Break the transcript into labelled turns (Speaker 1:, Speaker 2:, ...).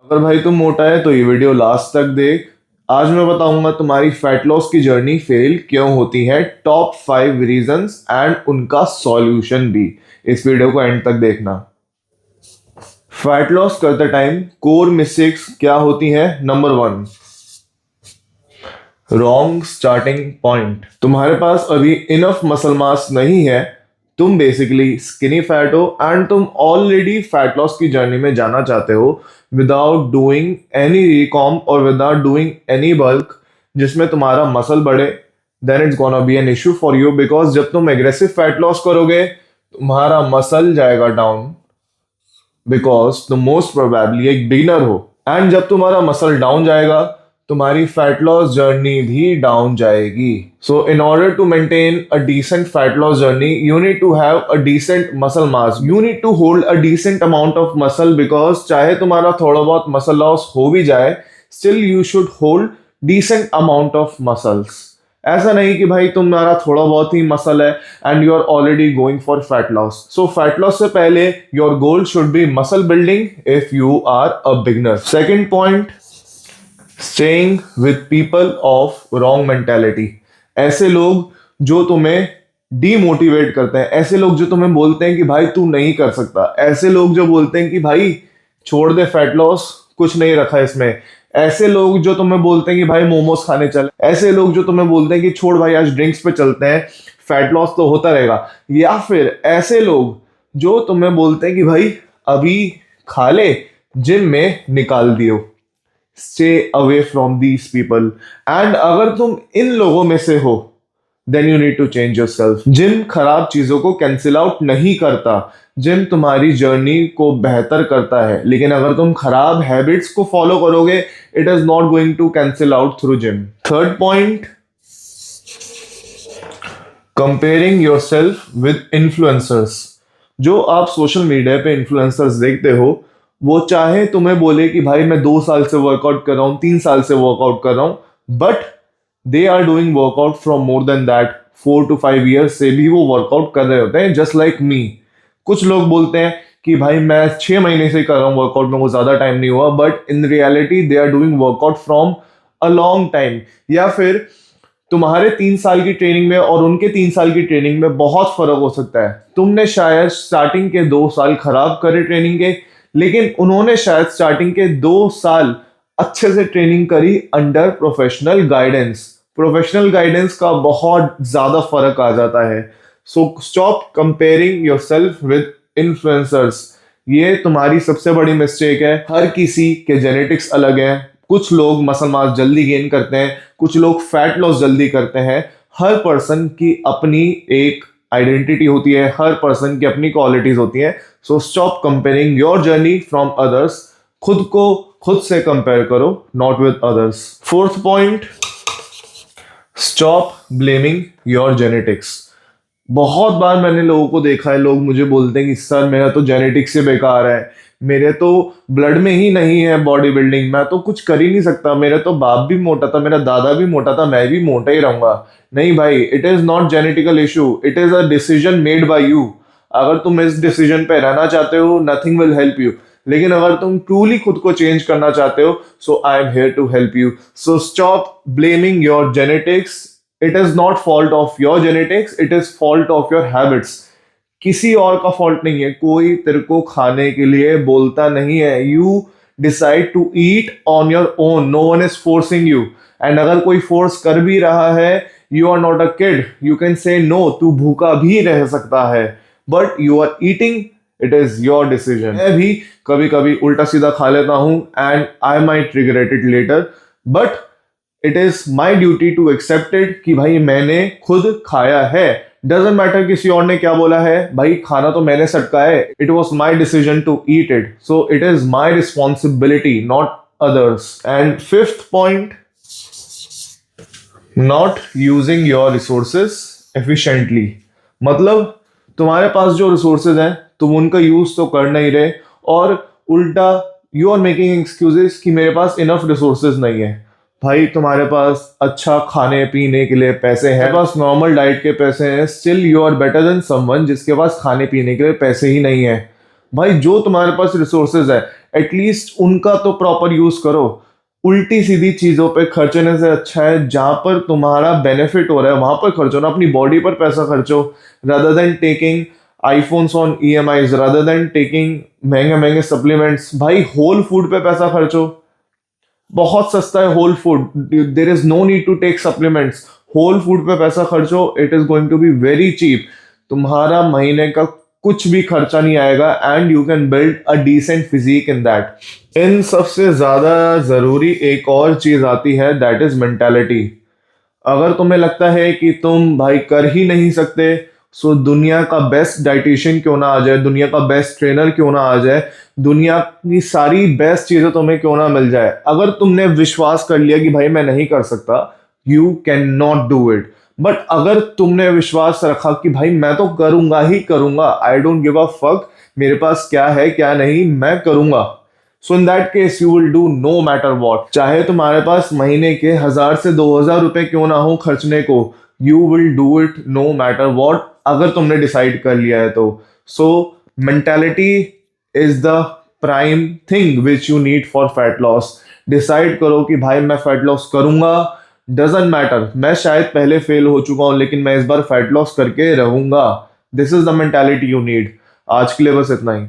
Speaker 1: अगर भाई तुम मोटा है तो ये वीडियो लास्ट तक देख। आज मैं बताऊंगा तुम्हारी फैट लॉस की जर्नी फेल क्यों होती है, टॉप 5 रीजंस एंड उनका सॉल्यूशन भी। इस वीडियो को एंड तक देखना। फैट लॉस करते टाइम कोर मिस्टेक्स क्या होती हैं? Number 1, wrong starting point. तुम्हारे पास अभी इनफ मसल मास नहीं है, तुम बेसिकली स्किनी फैट हो एंड तुम ऑलरेडी फैट लॉस की जर्नी में जाना चाहते हो विदाउट डूइंग एनी रिकॉम और विदाउट डूइंग एनी बल्क जिसमें तुम्हारा मसल बढ़े। Then it's gonna be an issue for you, because जब तुम एग्रेसिव फैट लॉस करोगे तुम्हारा मसल जाएगा डाउन, बिकॉज तुम मोस्ट प्रोबेबली एक बिगिनर हो। एंड जब तुम्हारा मसल डाउन जाएगा तुम्हारी फैट लॉस जर्नी भी डाउन जाएगी। So in order to maintain a decent fat loss journey you need to have a decent muscle mass, you need to hold a decent amount of muscle, because चाहे तुम्हारा थोड़ा बहुत muscle loss हो भी जाए still you should hold decent amount of muscles. ऐसा नहीं कि भाई तुम्हारा थोड़ा बहुत ही मसल है and you are already going for fat loss. So fat loss से पहले your goal should be muscle building if you are a beginner. Second point, staying with people of wrong mentality. ऐसे लोग जो तुम्हें demotivate करते हैं, ऐसे लोग जो तुम्हें बोलते हैं कि भाई तू नहीं कर सकता, ऐसे लोग जो बोलते हैं कि भाई छोड़ दे फैट लॉस, कुछ नहीं रखा इसमें, ऐसे लोग जो तुम्हें बोलते हैं कि भाई मोमोज खाने चल, ऐसे लोग जो तुम्हें बोलते हैं कि छोड़ भाई आज ड्रिंक्स पे चलते हैं, फैट लॉस तो होता रहेगा, या फिर ऐसे लोग जो तुम्हें बोलते हैं कि भाई अभी खा ले जिम में निकाल दियो। Stay away from these people. And अगर तुम इन लोगों में से हो then you need to change yourself. Gym खराब चीजों को कैंसिल आउट नहीं करता, जिम तुम्हारी जर्नी को बेहतर करता है, लेकिन अगर तुम खराब हैबिट्स को फॉलो करोगे it is not going to cancel out through gym. Third point, comparing your self with influencers. जो आप सोशल मीडिया पे इन्फ्लुएंसर्स देखते हो वो चाहे तुम्हें बोले कि भाई मैं 2 साल से वर्कआउट कर रहा हूं, 3 साल से वर्कआउट कर रहा हूं, but they are doing workout from more than that, 4 to 5 years से भी वो वर्कआउट कर रहे होते हैं, जस्ट लाइक मी। कुछ लोग बोलते हैं कि भाई मैं 6 महीने से कर रहा हूँ वर्कआउट, में वो ज्यादा टाइम नहीं हुआ, but in reality they are doing workout from a long time. या फिर तुम्हारे 3 साल की ट्रेनिंग में और उनके 3 साल की ट्रेनिंग में बहुत फर्क हो सकता है। तुमने शायद स्टार्टिंग के 2 साल खराब करे ट्रेनिंग के, लेकिन उन्होंने शायद स्टार्टिंग के 2 साल अच्छे से ट्रेनिंग करी under professional guidance. Professional guidance का बहुत ज्यादा फर्क आ जाता है। So stop comparing yourself with influencers. ये तुम्हारी सबसे बड़ी मिस्टेक है। हर किसी के जेनेटिक्स अलग हैं, कुछ लोग मसल मास जल्दी गेन करते हैं, कुछ लोग फैट लॉस जल्दी करते हैं। हर पर्सन की अपनी एक आइडेंटिटी होती है, हर पर्सन की अपनी क्वालिटीज होती हैं। So stop comparing your journey from others. खुद को खुद से कंपेयर करो, not with others. Fourth point, stop blaming your genetics. बहुत बार मैंने लोगों को देखा है, लोग मुझे बोलते हैं कि सर मेरा तो जेनेटिक्स से बेकार है, मेरे तो ब्लड में ही नहीं है बॉडी बिल्डिंग, मैं तो कुछ कर ही नहीं सकता, मेरा तो बाप भी मोटा था, मेरा दादा भी मोटा था, मैं भी मोटा ही रहूंगा। नहीं भाई, it is not genetical issue, it is a decision made by you. अगर तुम इस डिसीजन पे रहना चाहते हो नथिंग विल हेल्प यू, लेकिन अगर तुम ट्रूली खुद को चेंज करना चाहते हो so I am here to help you. So stop blaming your genetics. It is not fault of your genetics, it is fault of your habits. किसी और का फॉल्ट नहीं है, कोई तेरे को खाने के लिए बोलता नहीं है। You decide to eat on your own, no one is forcing you. And अगर कोई फोर्स कर भी रहा है, you are not a kid, you can say no, तू भूखा भी रह सकता है, but you are eating, it is your decision. मैं भी कभी कभी उल्टा सीधा खा लेता हूं and I might regret it later, but it is my duty to accept it कि भाई मैंने खुद खाया है। डजेंट मैटर किसी और ने क्या बोला है, भाई खाना तो मैंने सटका है, it was my decision to eat it, so it is my responsibility not others. And fifth point, not using your resources efficiently. मतलब तुम्हारे पास जो रिसोर्सेज हैं तुम उनका यूज तो कर नहीं रहे, और उल्टा यू आर मेकिंग एक्सक्यूजेस कि मेरे पास इनफ रिसोर्सेज नहीं है। भाई तुम्हारे पास अच्छा खाने पीने के लिए पैसे हैं, पास नॉर्मल डाइट के पैसे हैं, still you are better than someone जिसके पास खाने पीने के लिए पैसे ही नहीं है। भाई जो तुम्हारे पास रिसोर्सेज है एटलीस्ट उनका तो प्रॉपर यूज करो। उल्टी सीधी चीजों पे खर्चने से अच्छा है जहां पर तुम्हारा बेनिफिट हो रहा है वहां पर खर्चो ना, अपनी बॉडी पर पैसा खर्चो rather than taking iPhones on EMIs, rather than taking महंगे महंगे सप्लीमेंट्स। भाई होल फूड पे पैसा खर्चो, बहुत सस्ता है whole food, there is no need to take supplements. Whole food पे पैसा खर्चो, it is going to be very cheap. तुम्हारा महीने का कुछ भी खर्चा नहीं आएगा and you can build a decent physique in that. इन सबसे ज्यादा जरूरी एक और चीज आती है, दैट इज मेंटालिटी। अगर तुम्हें लगता है कि तुम भाई कर ही नहीं सकते, सो दुनिया का बेस्ट डाइटिशियन क्यों ना आ जाए, दुनिया का बेस्ट ट्रेनर क्यों ना आ जाए, दुनिया की सारी बेस्ट चीजें तुम्हें क्यों ना मिल जाए, अगर तुमने विश्वास कर लिया कि भाई मैं नहीं कर सकता, you can not do it. But अगर तुमने विश्वास रखा कि भाई मैं तो करूंगा ही करूंगा, I don't give a fuck मेरे पास क्या है क्या नहीं, मैं करूंगा, so in that case you will do no matter what. चाहे तुम्हारे पास महीने के 1000 से 2000 रुपए क्यों ना हो खर्चने को, you will do it no matter what, अगर तुमने डिसाइड कर लिया है तो। So mentality is the prime thing which you need for fat loss. Decide करो कि भाई मैं फैट लॉस करूंगा, डजेंट मैटर मैं शायद पहले फेल हो चुका हूं लेकिन मैं इस बार फैट लॉस करके रहूंगा। This is the mentality you need. आज के लिए बस इतना ही।